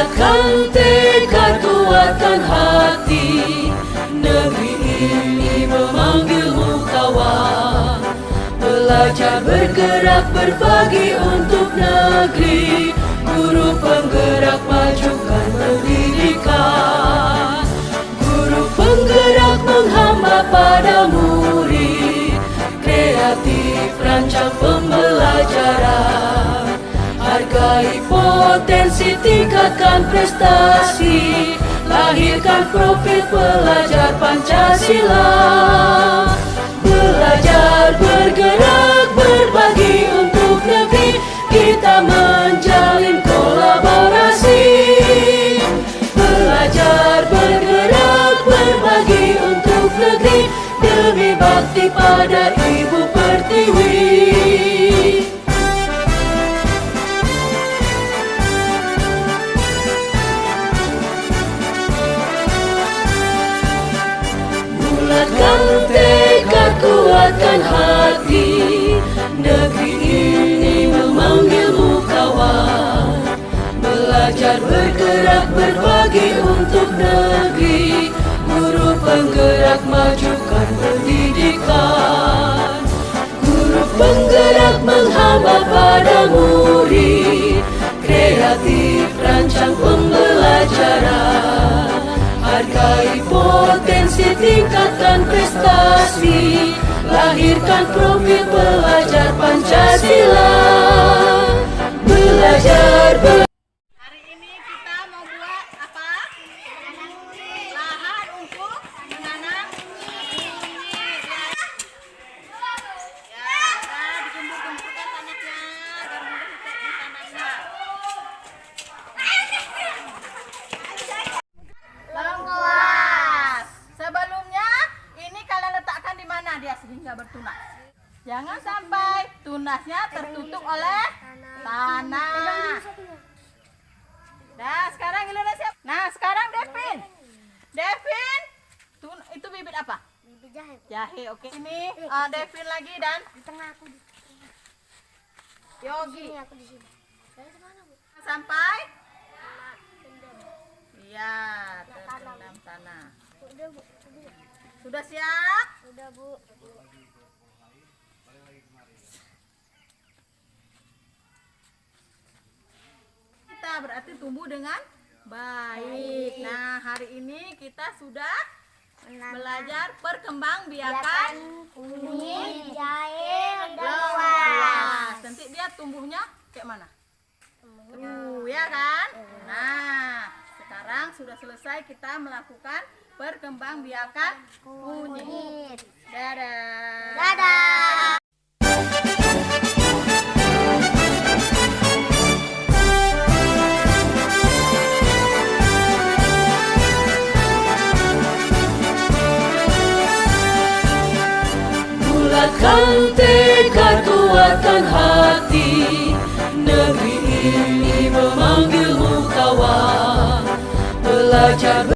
Bulatkan tekad, kuatkan hati, negeri ini memanggilmu kawan. Belajar, bergerak, berbagi untuk negeri, guru penggerak majukan pendidikan. Guru penggerak menghamba pada murid, kreatif rancang pembelajaran. Hargai potensi, tingkatkan prestasi, lahirkan profil pelajar Pancasila. Belajar, bergerak, berbagi untuk negeri, kita menjalin kolaborasi. Belajar, bergerak, berbagi untuk negeri, demi bakti pada Ibu Pertiwi. Bulatkan tekad, kuatkan hati, negeri ini memanggilmu kawan. Belajar, bergerak, berbagi untuk negeri, guru penggerak majukan pendidikan. Guru penggerak menghamba pada murid, kreatif rancang pembelajaran. Hargai potensi, tingkatkan prestasi, lahirkan profil pelajar Pancasila. Belajar, Hari ini kita mau buat apa? Lahan untuk menanam bibit. Ya, kita digembur-gemburkan tanahnya agar mudah ditanamnya. Lengkuas. Sebelumnya ini kalian letakkan di mana dia sehingga bertunas. Jangan sampai tunasnya tertutup oleh tanah. Nah, sekarang Indonesia. Nah, sekarang Devin. Devin, itu bibit apa? Bibit jahe. Jahe, oke. Ini Devin lagi dan Di tengah aku di Yogi. sini, aku di sini. Saya di mana, Bu? Sampai? Tendang. Iya, terendam tanah. Udah, Bu. Sudah siap? Udah, Bu. Kita berarti tumbuh dengan baik. Nah, hari ini kita sudah belajar perkembangbiakan kunyit, jahe, lengkuas. Nanti dia tumbuhnya kayak mana? Ya kan? Nah, sekarang sudah selesai kita melakukan perkembangbiakan kunyit. Dadah. Dadah. bulatkan tekad, kuatkan hati, negeri ini memanggilmu kawan. Belajar